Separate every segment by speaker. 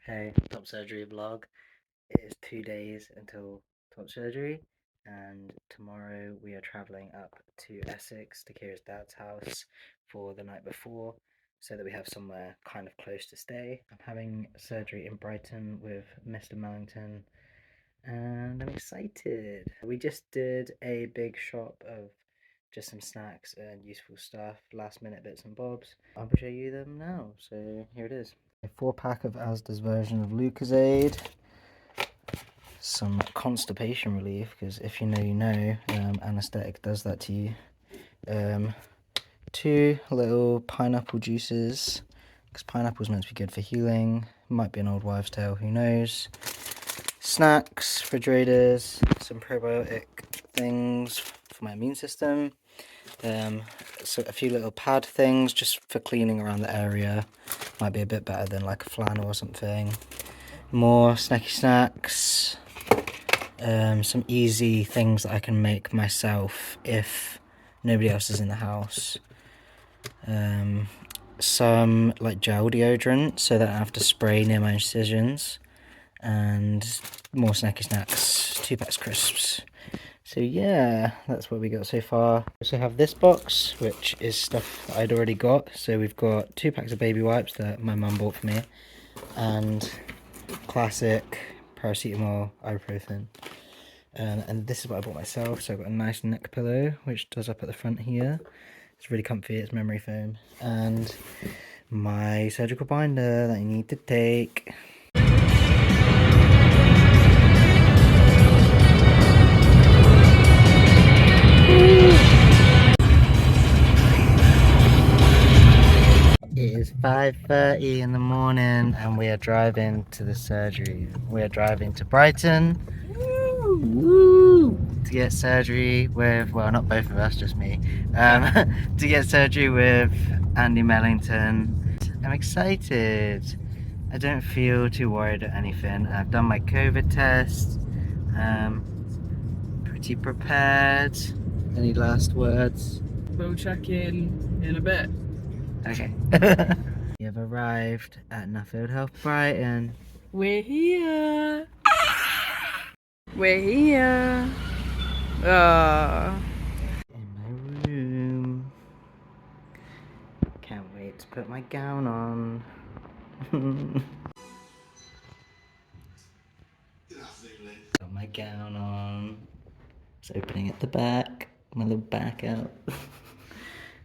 Speaker 1: Hey, top surgery vlog. It is 2 days until top surgery, and tomorrow we are travelling up to Essex to Kira's dad's house for the night before, so that we have somewhere kind of close to stay. I'm having surgery in Brighton with Mr. Mellington, and I'm excited. We just did a big shop of just some snacks and useful stuff, last minute bits and bobs. I'll show you them now, so here it is. A 4-pack of Asda's version of Lucozade, some constipation relief, because if you know, you know, anaesthetic does that to you. 2 little pineapple juices, because pineapple's meant to be good for healing. Might be an old wives' tale, who knows. Snacks, refrigerators, some probiotic things for my immune system. So a few little pad things just for cleaning around the area. Might be a bit better than like a flannel or something. More snacky snacks. Some easy things that I can make myself if nobody else is in the house. Some like gel deodorant so that I don't have to spray near my incisions. And more snacky snacks. 2 packs crisps. So yeah, that's what we got so far. We also have this box, which is stuff that I'd already got. So we've got 2 packs of baby wipes that my mum bought for me, and classic paracetamol, ibuprofen. And this is what I bought myself. So I've got a nice neck pillow, which does up at the front here. It's really comfy, it's memory foam. And my surgical binder that I need to take. It is 5:30 in the morning and we are driving to the surgery. We are driving to Brighton to get surgery with, well, not both of us, just me, to get surgery with Andy Mellington. I'm excited. I don't feel too worried or anything. I've done my COVID test. Pretty prepared. Any last words?
Speaker 2: We'll check in a bit.
Speaker 1: Okay. We have arrived at Nuffield Health Brighton.
Speaker 2: We're here. We're here.
Speaker 1: In my room. Can't wait to put my gown on. Got my gown on. It's opening at the back. My little back out.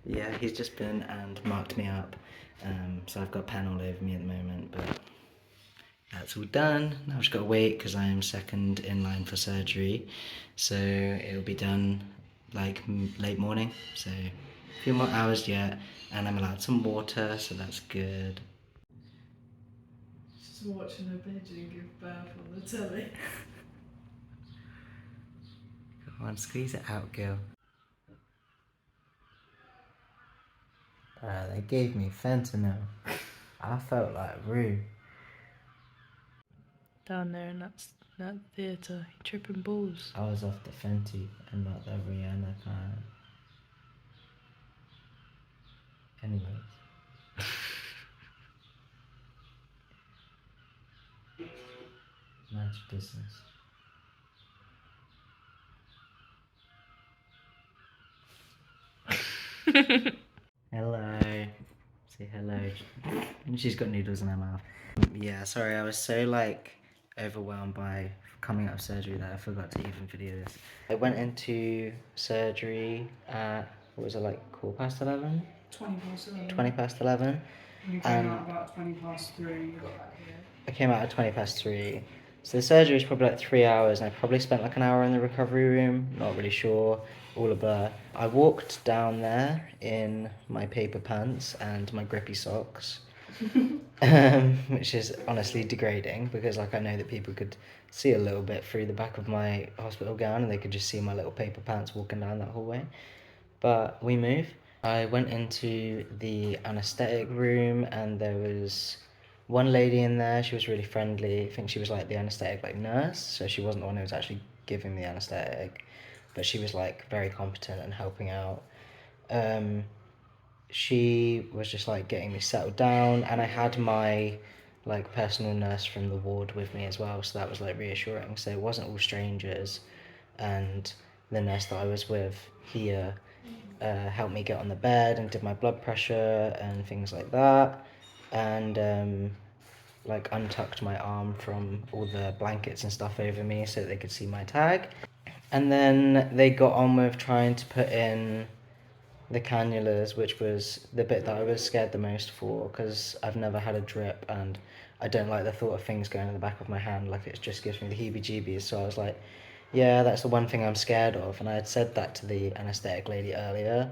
Speaker 1: Yeah, he's just been and marked me up. So I've got a pen all over me at the moment, but that's all done. Now I've just got to wait because I am second in line for surgery. So it'll be done like late morning. So a few more hours yet, and I'm allowed some water, so that's good.
Speaker 2: Just watching a pigeon give birth on the telly.
Speaker 1: Come on, squeeze it out, girl. They gave me fentanyl. I felt like Rue.
Speaker 2: Down there in that theatre, tripping balls.
Speaker 1: I was off the Fenty and not the Rihanna kind. Anyways. Much business. Hello. Say hello. She's got noodles in her mouth. Yeah, sorry, I was so like overwhelmed by coming out of surgery that I forgot to even video this. I went into surgery at, what was it, like 11:15?
Speaker 2: 11:20.
Speaker 1: 11:20.
Speaker 2: You came out about 3:20. You got back here.
Speaker 1: I came out at 3:20. So the surgery was probably like 3 hours, and I probably spent like an hour in the recovery room, not really sure, all a blur. I walked down there in my paper pants and my grippy socks, which is honestly degrading because like I know that people could see a little bit through the back of my hospital gown and they could just see my little paper pants walking down that hallway. But we move. I went into the anaesthetic room and there was one lady in there. She was really friendly. I think she was like the anaesthetic like nurse, so she wasn't the one who was actually giving the anaesthetic, but she was like very competent and helping out. She was just like getting me settled down, and I had my like personal nurse from the ward with me as well, so that was like reassuring. So it wasn't all strangers, and the nurse that I was with here helped me get on the bed and did my blood pressure and things like that, and like untucked my arm from all the blankets and stuff over me so they could see my tag. And then they got on with trying to put in the cannulas, which was the bit that I was scared the most for, because I've never had a drip and I don't like the thought of things going in the back of my hand. Like, it just gives me the heebie-jeebies. So I was like, yeah, that's the one thing I'm scared of. And I had said that to the anaesthetic lady earlier,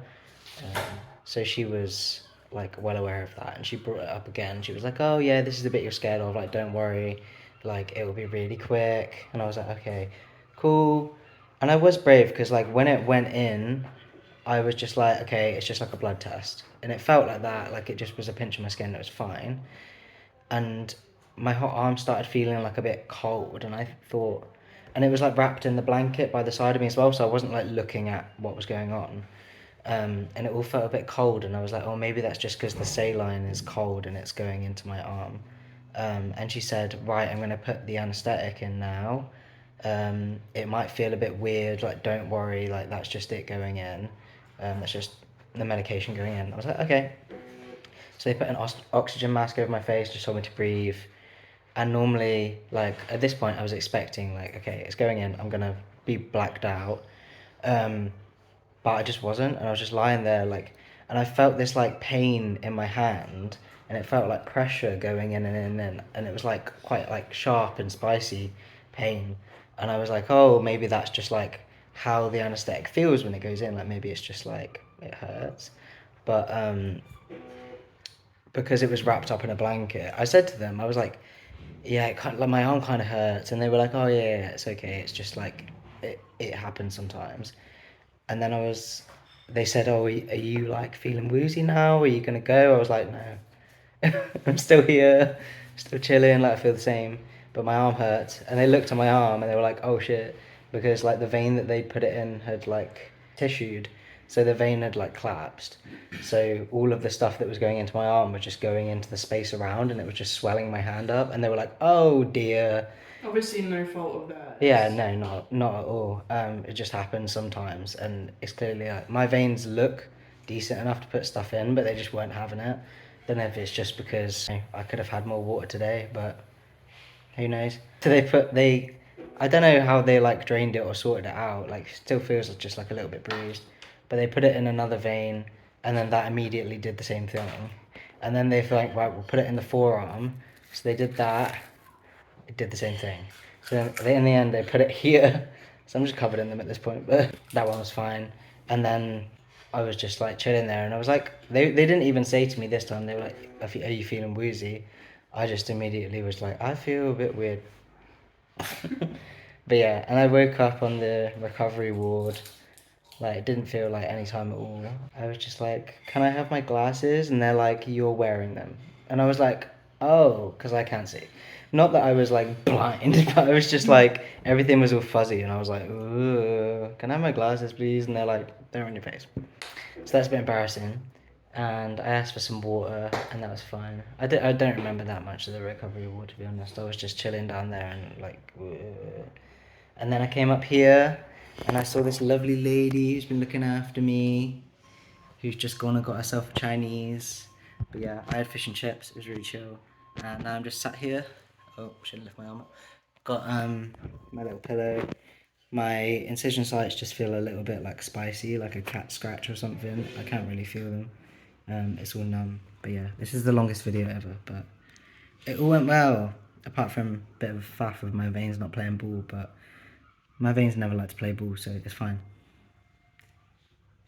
Speaker 1: so she was like well aware of that, and she brought it up again. She was like, oh yeah, this is the bit you're scared of, like don't worry, like it will be really quick. And I was like, okay, cool. And I was brave, because like when it went in, I was just like, okay, it's just like a blood test, and it felt like that, like it just was a pinch of my skin, it was fine. And my hot arm started feeling like a bit cold, and I thought, and it was like wrapped in the blanket by the side of me as well, so I wasn't like looking at what was going on. And it all felt a bit cold, and I was like, oh, maybe that's just because the saline is cold and it's going into my arm. And she said, right, I'm going to put the anesthetic in now. It might feel a bit weird, like don't worry, like that's just it going in. That's just the medication going in. I was like, okay. So they put an oxygen mask over my face, just told me to breathe. And normally, like at this point, I was expecting like, okay, it's going in, I'm gonna be blacked out. Um, but I just wasn't, and I was just lying there like, and I felt this like pain in my hand, and it felt like pressure going in and in and it was like quite like sharp and spicy pain, and I was like, oh, maybe that's just like how the anesthetic feels when it goes in, like maybe it's just like it hurts. But because it was wrapped up in a blanket, I said to them, I was like, yeah, it kind of, like my arm kind of hurts, and they were like, oh yeah, it's okay, it's just like it happens sometimes. And then they said, oh, are you like feeling woozy now? Are you gonna go? I was like, no, I'm still here, still chilling, like I feel the same, but my arm hurts. And they looked at my arm and they were like, oh shit, because like the vein that they put it in had like tissued, so the vein had like collapsed. So all of the stuff that was going into my arm was just going into the space around, and it was just swelling my hand up. And they were like, oh dear.
Speaker 2: Obviously, no fault of theirs.
Speaker 1: Yeah, no, not at all. It just happens sometimes, and it's clearly like my veins look decent enough to put stuff in, but they just weren't having it. Don't know if it's just because I could have had more water today, but who knows? So I don't know how they like drained it or sorted it out. Like, still feels just like a little bit bruised, but they put it in another vein, and then that immediately did the same thing. And then they thought, right, we'll put it in the forearm. So they did that. It did the same thing. So then in the end, they put it here. So I'm just covered in them at this point, but that one was fine. And then I was just like chilling there, and I was like, they didn't even say to me this time, they were like, are you feeling woozy? I just immediately was like, I feel a bit weird. But yeah, and I woke up on the recovery ward. Like, it didn't feel like any time at all. I was just like, can I have my glasses? And they're like, you're wearing them. And I was like, oh, because I can't see. Not that I was like blind, but I was just like, everything was all fuzzy. And I was like, ooh, can I have my glasses, please? And they're like, they're on your face. So that's a bit embarrassing. And I asked for some water, and that was fine. I don't remember that much of the recovery ward, to be honest. I was just chilling down there and like, and then I came up here and I saw this lovely lady who's been looking after me, who's just gone and got herself a Chinese. But yeah, I had fish and chips. It was really chill. And now I'm just sat here. Oh, shouldn't lift my arm up. Got my little pillow. My incision sites just feel a little bit like spicy, like a cat scratch or something. I can't really feel them. It's all numb. But yeah, this is the longest video ever. But it all went well, apart from a bit of a faff with my veins not playing ball. But my veins never like to play ball, so it's fine.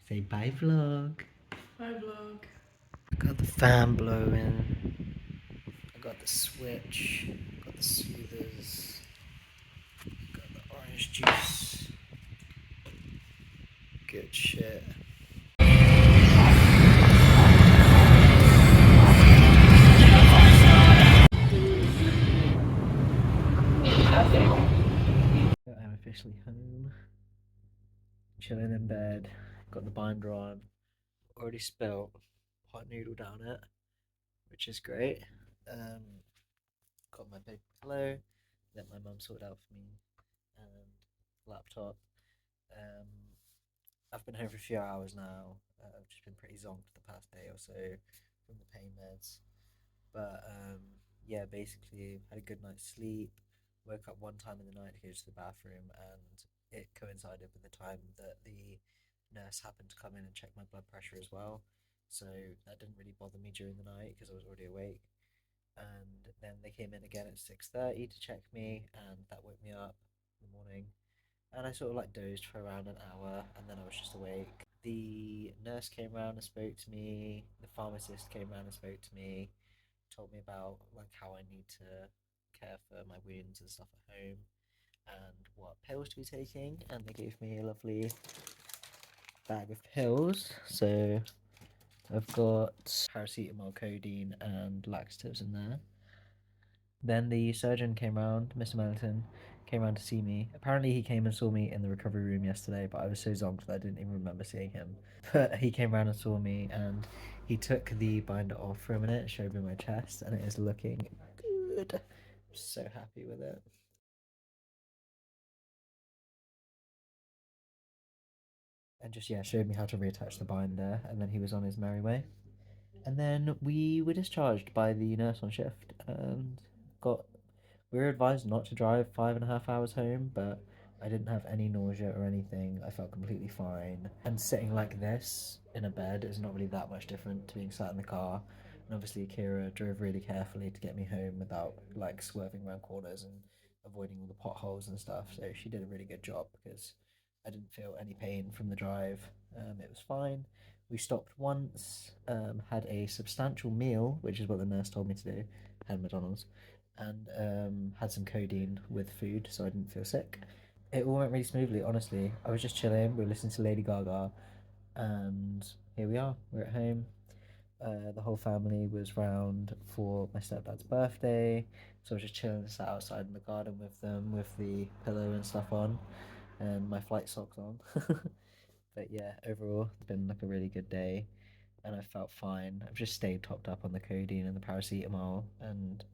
Speaker 1: Say bye, vlog.
Speaker 2: Bye, vlog.
Speaker 1: I got the fan blowing. I got the switch. Got the soothers. Got the orange juice. Good shit. I'm officially home. Chilling in bed. Got the binder on. Already spilt hot noodle down it, which is great. got my big pillow that my mum sorted out for me, and laptop. Um, I've been home for a few hours now. I've just been pretty zonked the past day or so from the pain meds. But yeah, basically had a good night's sleep. Woke up one time in the night to go to the bathroom, and it coincided with the time that the nurse happened to come in and check my blood pressure as well. So that didn't really bother me during the night because I was already awake. And then they came in again at 6:30 to check me, and that woke me up in the morning. And I sort of like dozed for around an hour, and then I was just awake. The nurse came around and spoke to me. The pharmacist came around and spoke to me, told me about like how I need to care for my wounds and stuff at home, and what pills to be taking. And they gave me a lovely bag of pills. So I've got paracetamol, codeine, and laxatives in there. Then the surgeon came round, Mr. Mellington, came round to see me. Apparently, he came and saw me in the recovery room yesterday, but I was so zonked that I didn't even remember seeing him. But he came round and saw me, and he took the binder off for a minute, showed me my chest, and it is looking good. I'm so happy with it. And just, yeah, showed me how to reattach the binder, and then he was on his merry way. And then we were discharged by the nurse on shift, and got we were advised not to drive 5.5 hours home, but I didn't have any nausea or anything. I felt completely fine. And sitting like this in a bed is not really that much different to being sat in the car. And obviously, Kira drove really carefully to get me home without like swerving around corners and avoiding all the potholes and stuff. So she did a really good job because I didn't feel any pain from the drive. It was fine. We stopped once, had a substantial meal, which is what the nurse told me to do, had McDonald's, and had some codeine with food so I didn't feel sick. It all went really smoothly, honestly. I was just chilling, we were listening to Lady Gaga, and here we are, we're at home. The whole family was round for my stepdad's birthday, so I was just chilling, sat outside in the garden with them with the pillow and stuff on, and my flight socks on. But yeah, overall, it's been like a really good day, and I felt fine. I've just stayed topped up on the codeine and the paracetamol, and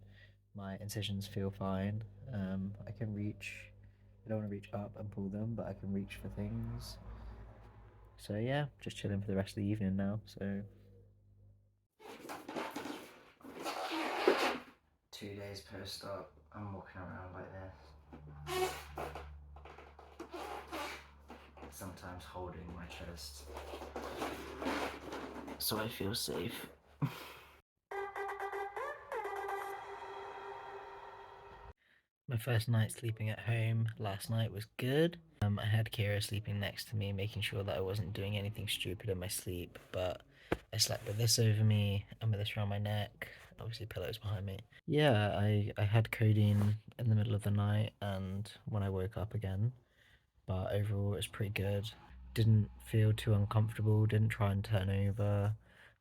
Speaker 1: my incisions feel fine. I can reach. I don't want to reach up and pull them, but I can reach for things. So yeah, just chilling for the rest of the evening now. So 2 days post-op, I'm walking around like this. Sometimes holding my chest, so I feel safe. My first night sleeping at home last night was good. I had Kira sleeping next to me, making sure that I wasn't doing anything stupid in my sleep, but I slept with this over me and with this around my neck, obviously pillows behind me. Yeah, I had codeine in the middle of the night and when I woke up again, but overall it was pretty good. Didn't feel too uncomfortable, didn't try and turn over.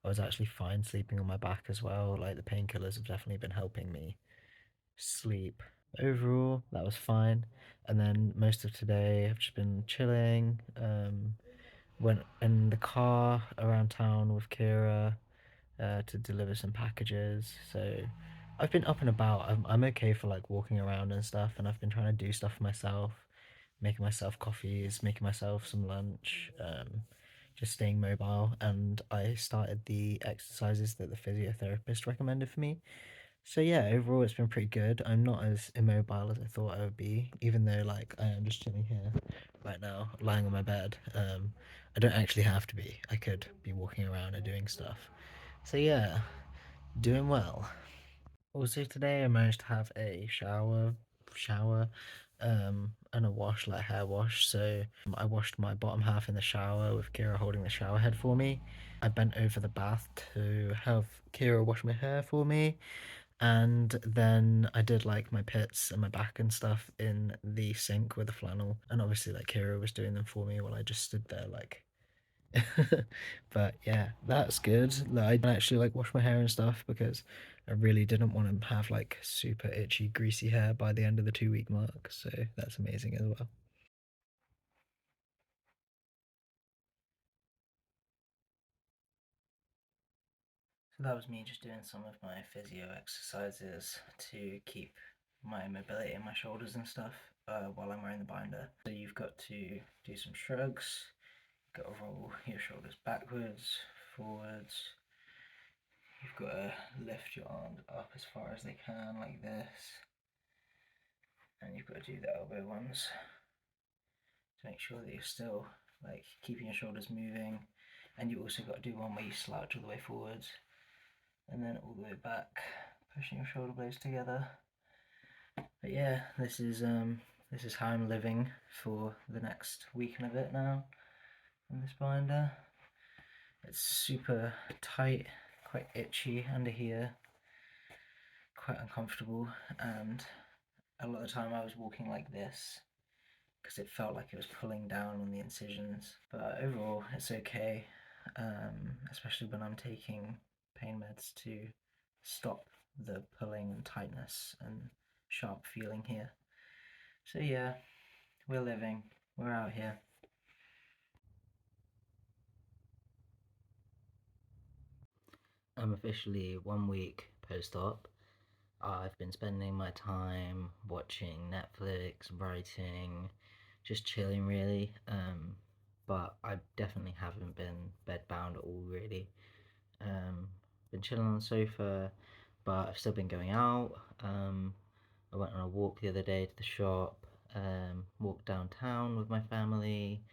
Speaker 1: I was actually fine sleeping on my back as well, like the painkillers have definitely been helping me sleep. Overall, that was fine. And then most of today, I've just been chilling. Went in the car around town with Kira to deliver some packages. So I've been up and about. I'm okay for like walking around and stuff. And I've been trying to do stuff for myself, making myself coffees, making myself some lunch, just staying mobile. And I started the exercises that the physiotherapist recommended for me. So yeah, overall it's been pretty good. I'm not as immobile as I thought I would be, even though like I am just chilling here right now, lying on my bed. I don't actually have to be. I could be walking around and doing stuff. So yeah, doing well. Also today I managed to have a shower, and a wash, like a hair wash. So I washed my bottom half in the shower with Kira holding the shower head for me. I bent over the bath to have Kira wash my hair for me. And then I did like my pits and my back and stuff in the sink with a flannel. And obviously like Kira was doing them for me while I just stood there like but yeah, that's good. Like, I didn't actually like wash my hair and stuff because I really didn't want to have like super itchy, greasy hair by the end of the 2 week mark. So that's amazing as well. that was me just doing some of my physio exercises to keep my mobility in my shoulders and stuff while I'm wearing the binder. So you've got to do some shrugs, you've got to roll your shoulders backwards, forwards. You've got to lift your arms up as far as they can, like this. And you've got to do the elbow ones to make sure that you're still like keeping your shoulders moving. And you also got to do one where you slouch all the way forwards and then all the way back, pushing your shoulder blades together. But yeah, this is how I'm living for the next week and a bit now in this binder. It's super tight, quite itchy under here, quite uncomfortable, and a lot of the time I was walking like this because it felt like it was pulling down on the incisions. But overall, it's okay, especially when I'm taking pain meds to stop the pulling and tightness and sharp feeling here. So yeah, we're living, we're out here. I'm officially 1 week post-op. I've been spending my time watching Netflix, writing, just chilling really. But I definitely haven't been bedbound at all really. Been chilling on the sofa, but I've still been going out. I went on a walk the other day to the shop, walked downtown with my family.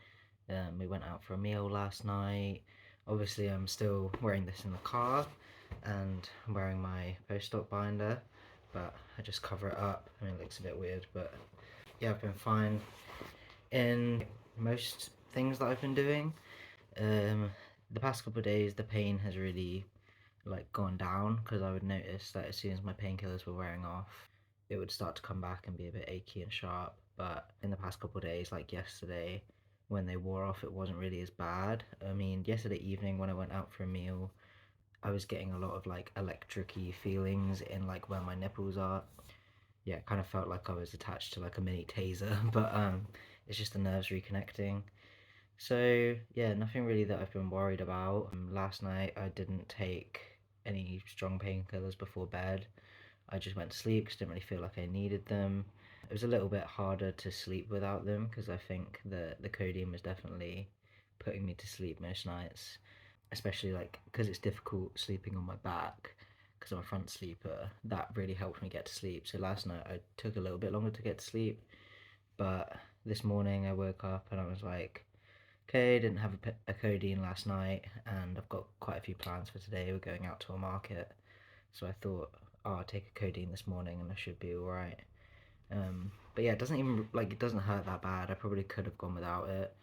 Speaker 1: We went out for a meal last night. Obviously, I'm still wearing this in the car and I'm wearing my post-op binder, but I just cover it up. I mean, it looks a bit weird, but yeah, I've been fine in most things that I've been doing. The past couple of days, the pain has really like gone down because I would notice that as soon as my painkillers were wearing off, it would start to come back and be a bit achy and sharp. But in the past couple of days, like yesterday, when they wore off, it wasn't really as bad. I mean, yesterday evening when I went out for a meal, I was getting a lot of like electric-y feelings in like where my nipples are. Yeah, it kind of felt like I was attached to like a mini taser, but it's just the nerves reconnecting. So yeah, nothing really that I've been worried about. Last night I didn't take any strong painkillers before bed. I just went to sleep because I didn't really feel like I needed them. It was a little bit harder to sleep without them because I think the codeine was definitely putting me to sleep most nights, especially like because it's difficult sleeping on my back because I'm a front sleeper. That really helped me get to sleep. So last night I took a little bit longer to get to sleep, but this morning I woke up and I was like, okay, didn't have a codeine last night, and I've got quite a few plans for today. We're going out to a market, so I thought, oh, I'll take a codeine this morning and I should be alright. But yeah, it doesn't even, like, it doesn't hurt that bad. I probably could have gone without it,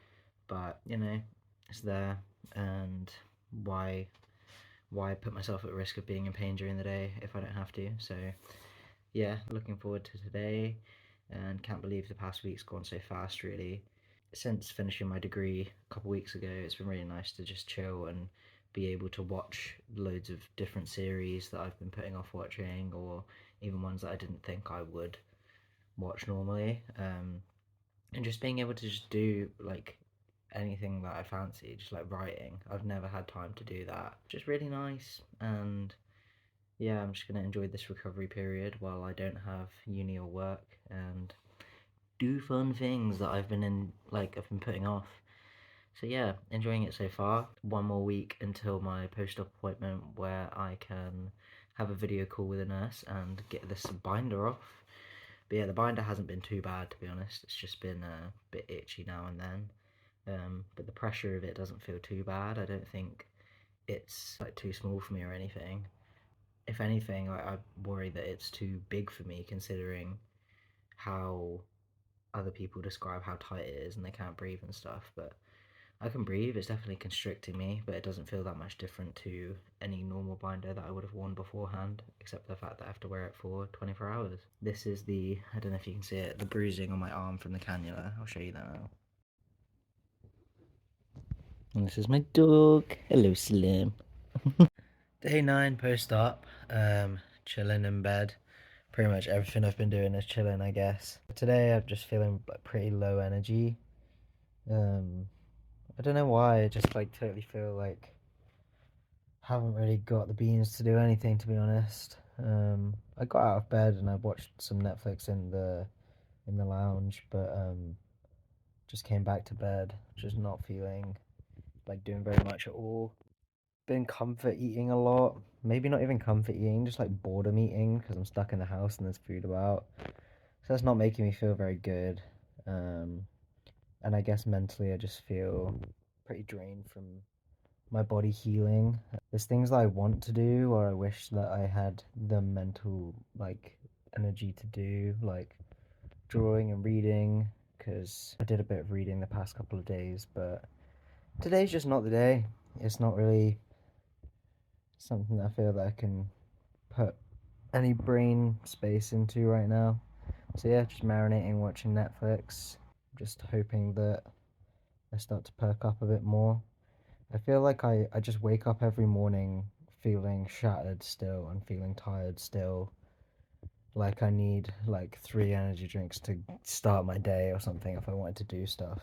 Speaker 1: but, you know, it's there, and why put myself at risk of being in pain during the day if I don't have to? So, yeah, looking forward to today, and can't believe the past week's gone so fast, really. Since finishing my degree a couple weeks ago, it's been really nice to just chill and be able to watch loads of different series that I've been putting off watching, or even ones that I didn't think I would watch normally. And just being able to just do like anything that I fancy, just like writing. I've never had time to do that. Just really nice. And yeah, I'm just gonna enjoy this recovery period while I don't have uni or work and do fun things that I've been putting off. So yeah, enjoying it so far. One more week until my post-op appointment where I can have a video call with a nurse and get this binder off. But yeah, the binder hasn't been too bad, to be honest. It's just been a bit itchy now and then. But the pressure of it doesn't feel too bad. I don't think it's like too small for me or anything. If anything, I worry that it's too big for me considering how other people describe how tight it is and they can't breathe and stuff. But I can breathe. It's definitely constricting me, but it doesn't feel that much different to any normal binder that I would have worn beforehand, except for the fact that I have to wear it for 24 hours. This is the, I don't know if you can see it, the bruising on my arm from the cannula. I'll show you that now. And this is my dog. Hello, Slim. Day 9 post-op. Chilling in bed. Pretty much everything I've been doing is chilling, I guess. Today I'm just feeling like pretty low energy. I don't know why, I just like totally feel like Haven't really got the beans to do anything, to be honest. I got out of bed and I watched some Netflix in the lounge, but just came back to bed, just not feeling like doing very much at all. Been comfort eating a lot. Maybe not even comfort eating, just like boredom eating because I'm stuck in the house and there's food about. So that's not making me feel very good. Um, and I guess mentally I just feel pretty drained from my body healing. There's things that I want to do or I wish that I had the mental like energy to do, like drawing and reading, because I did a bit of reading the past couple of days, but today's just not the day. It's not really something that I feel that I can put any brain space into right now. So yeah, just marinating, watching Netflix, just hoping that I start to perk up a bit more. I feel like I just wake up every morning feeling shattered still and feeling tired still. Like I need like 3 energy drinks to start my day or something if I wanted to do stuff.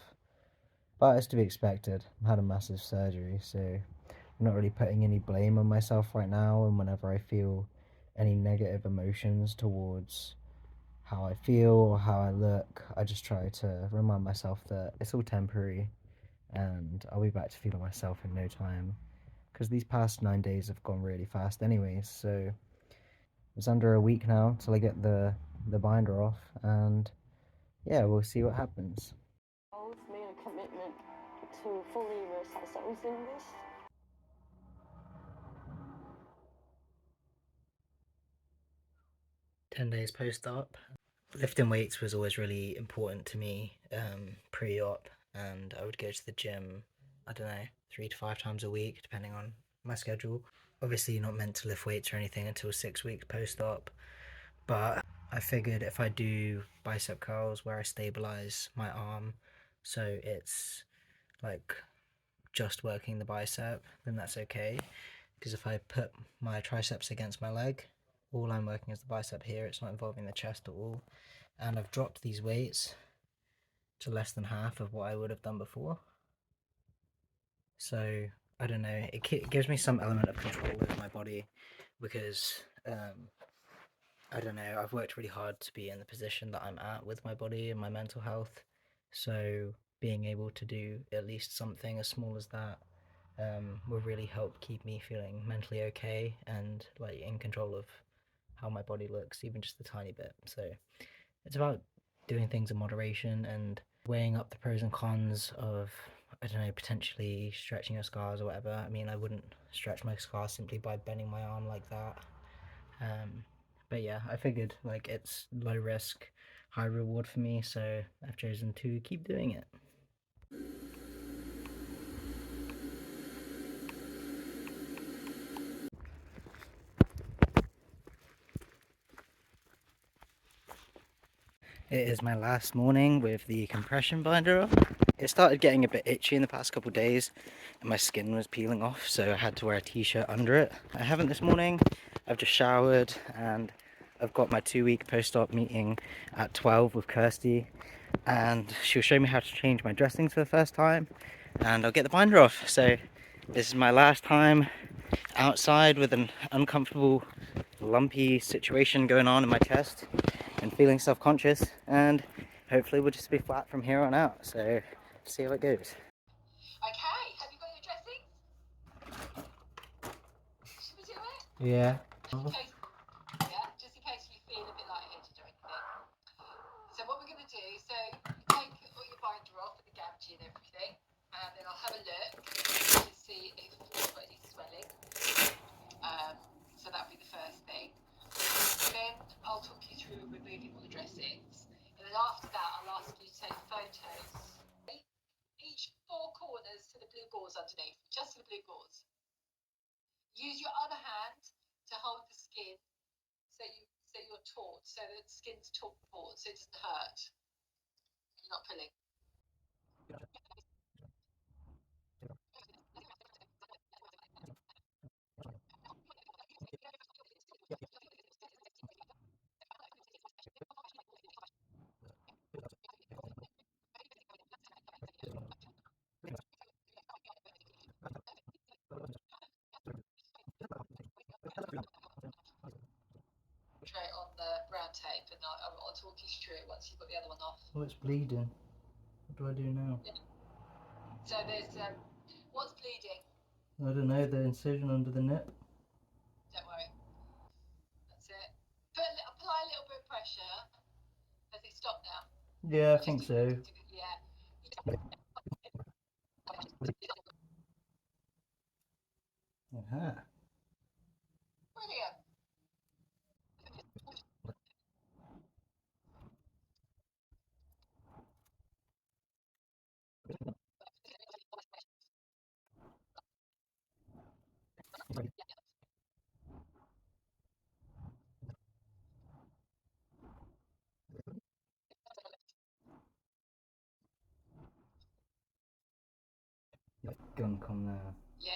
Speaker 1: But it's to be expected. I had a massive surgery, so I'm not really putting any blame on myself right now. And whenever I feel any negative emotions towards how I feel or how I look, I just try to remind myself that it's all temporary and I'll be back to feeling myself in no time. Because these past 9 days have gone really fast, anyways. So it's under a week now till I get the binder off, and yeah, we'll see what happens.
Speaker 3: Both made a commitment to fully immerse ourselves in this.
Speaker 1: 10 days post-op. Lifting weights was always really important to me pre-op, and I would go to the gym, I don't know, 3 to 5 times a week, depending on my schedule. Obviously, you're not meant to lift weights or anything until 6 weeks post-op, but I figured if I do bicep curls where I stabilize my arm so it's like just working the bicep, then that's okay. Because if I put my triceps against my leg, all I'm working is the bicep here, it's not involving the chest at all. And I've dropped these weights to less than half of what I would have done before. So I don't know, it gives me some element of control over my body because I don't know, I've worked really hard to be in the position that I'm at with my body and my mental health. So being able to do at least something as small as that will really help keep me feeling mentally okay and like in control of how my body looks, even just a tiny bit. So it's about doing things in moderation and weighing up the pros and cons of, I don't know, potentially stretching your scars or whatever. I mean, I wouldn't stretch my scars simply by bending my arm like that. Um, but yeah, I figured like it's low risk, high reward for me, so I've chosen to keep doing it. It is my last morning with the compression binder on. It started getting a bit itchy in the past couple of days and my skin was peeling off, so I had to wear a t-shirt under it. I haven't this morning. I've just showered and I've got my 2 week post-op meeting at 12 with Kirsty, and she'll show me how to change my dressings for the first time and I'll get the binder off. So this is my last time outside with an uncomfortable lumpy situation going on in my chest and feeling self-conscious, and hopefully we'll just be flat from here on out, so see how it goes.
Speaker 3: Okay, have you got your dressing? Should we do it?
Speaker 1: Yeah.
Speaker 3: Just in case you feel a bit lightheaded or anything. So what we're going to do, so take all your binder off and the gamgee and everything, and then I'll have a look to see if you've got any swelling. So that'll be the first thing. Then I'll talk you through removing all the dressings, and then after that I'll ask you to take photos. Each 4 corners to the blue gauze underneath, just to the blue gauze. Use your other hand to hold the skin so you're taut, so the skin's taut, so it doesn't hurt. You're not pulling. the brown tape, and I'll talk you through it once you've got the other one off.
Speaker 1: Oh, it's bleeding. What do I do now?
Speaker 3: Yeah. So there's what's bleeding?
Speaker 1: I don't know, the incision under the nip.
Speaker 3: Don't worry. That's it. Apply a little bit of pressure. Has it stopped now?
Speaker 1: Yeah, I think so.
Speaker 3: Yeah.
Speaker 1: Uh-huh.
Speaker 3: Brilliant.
Speaker 1: Gun come now.
Speaker 3: Yeah.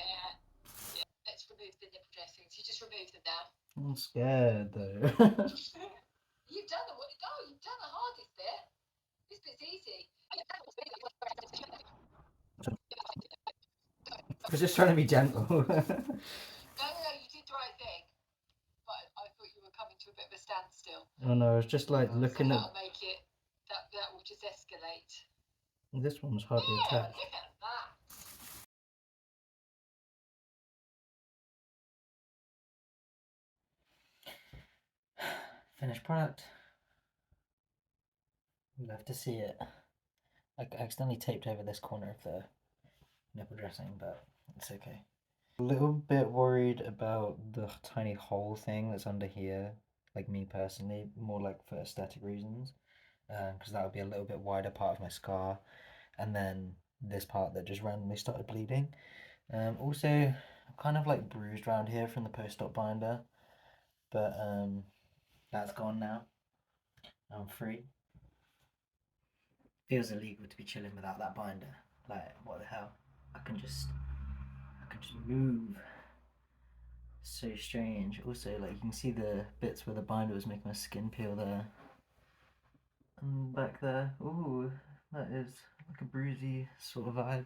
Speaker 3: Let's remove the nipple dressings. You just remove them now.
Speaker 1: I'm scared though.
Speaker 3: You've done the you've done the hardest bit. This bit's easy.
Speaker 1: I was just trying to be gentle.
Speaker 3: No, you did the right thing. But I thought you were coming to a bit of a standstill.
Speaker 1: Oh no, I was just like looking
Speaker 3: so
Speaker 1: at.
Speaker 3: that'll make it. That will just escalate.
Speaker 1: This one was hardly
Speaker 3: Yeah,
Speaker 1: attached.
Speaker 3: look at that.
Speaker 1: Finished product. We'll have to see it. I accidentally taped over this corner of the nipple dressing, but it's okay. A little bit worried about the tiny hole thing that's under here, like me personally, more like for aesthetic reasons, because that would be a little bit wider part of my scar, and then this part that just randomly started bleeding. Also, I'm kind of like bruised around here from the post-op binder, but that's gone now. I'm free. Feels illegal to be chilling without that binder. Like, what the hell? I can just move. So strange. Also, like, you can see the bits where the binder was making my skin peel there. And back there. Ooh, that is like a bruisey sort of vibe.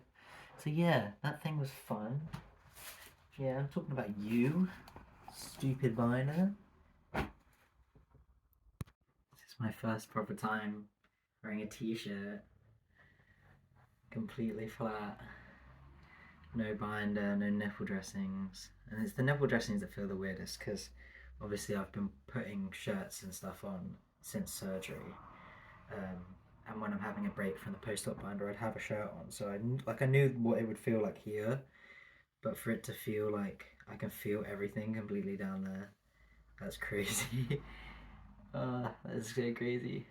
Speaker 1: So yeah, that thing was fun. Yeah, I'm talking about you, stupid binder. This is my first proper time wearing a t-shirt. Completely flat. No binder, no nipple dressings. And it's the nipple dressings that feel the weirdest because obviously I've been putting shirts and stuff on since surgery. And when I'm having a break from the post-op binder, I'd have a shirt on. So I knew what it would feel like here, but for it to feel like I can feel everything completely down there, that's crazy. That's so crazy.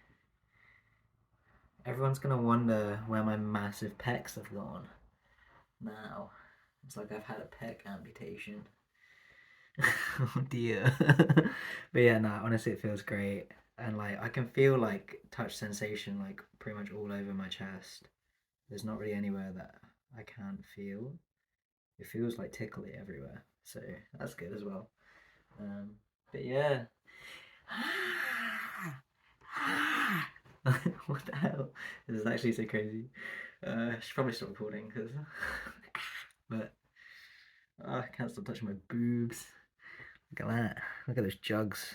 Speaker 1: Everyone's gonna wonder where my massive pecs have gone now. It's like I've had a pec amputation. Oh dear. But yeah, nah, honestly it feels great. And like I can feel like touch sensation like pretty much all over my chest. There's not really anywhere that I can't feel. It feels like tickly everywhere. So that's good as well. But yeah. What the hell? This is actually so crazy. I should probably stop recording because but I can't stop touching my boobs. Look at that. Look at those jugs.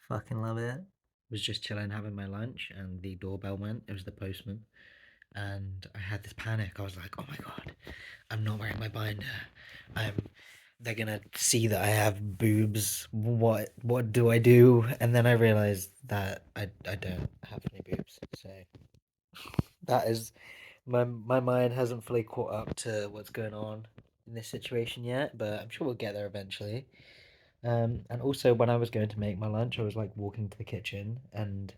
Speaker 1: Fucking love it. Was just chilling having my lunch and the doorbell went. It was the postman. And I had this panic. I was like, oh my god, I'm not wearing my binder. They're gonna see that I have boobs. What do I do? And then I realized that I don't have any boobs. So that is my mind hasn't fully caught up to what's going on in this situation yet, but I'm sure we'll get there eventually. And also when I was going to make my lunch, I was like walking to the kitchen, and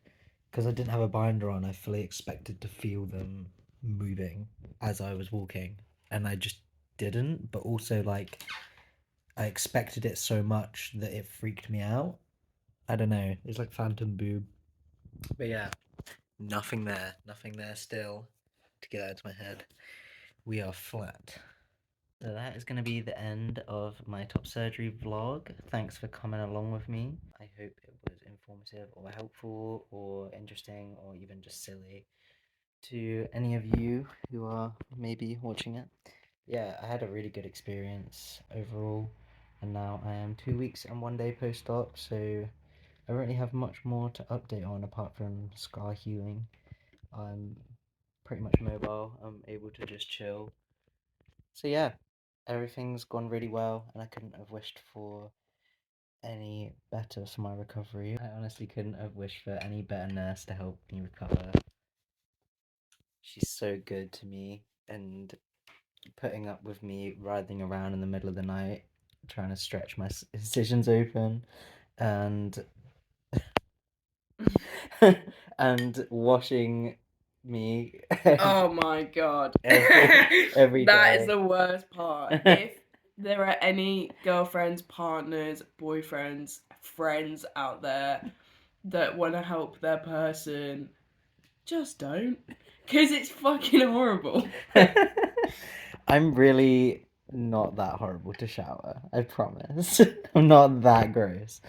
Speaker 1: because I didn't have a binder on, I fully expected to feel them moving as I was walking, and I just didn't. But also like I expected it so much that it freaked me out. I don't know. It's like phantom boob. But yeah, nothing there still to get out of my head. We are flat. So that is going to be the end of my top surgery vlog. Thanks for coming along with me. I hope it was informative or helpful or interesting or even just silly to any of you who are maybe watching it. Yeah, I had a really good experience overall, and now I am 2 weeks and 1 day post-op, so I don't really have much more to update on apart from scar healing. I'm pretty much mobile. I'm able to just chill. So yeah, everything's gone really well, and I couldn't have wished for any better for my recovery. I honestly couldn't have wished for any better nurse to help me recover. She's so good to me and putting up with me writhing around in the middle of the night, trying to stretch my incisions open, and and washing me
Speaker 2: Oh my god.
Speaker 1: every
Speaker 2: That is
Speaker 1: day.
Speaker 2: the worst part. If there are any girlfriends, partners, boyfriends, friends out there that want to help their person, just don't. Because it's fucking horrible.
Speaker 1: I'm really not that horrible to shower, I promise. I'm not that gross.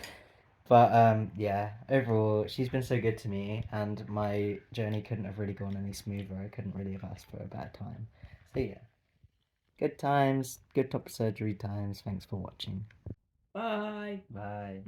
Speaker 1: But yeah, overall, she's been so good to me, and my journey couldn't have really gone any smoother. I couldn't really have asked for a bad time. So yeah, good times, good top surgery times. Thanks for watching.
Speaker 2: Bye.
Speaker 1: Bye.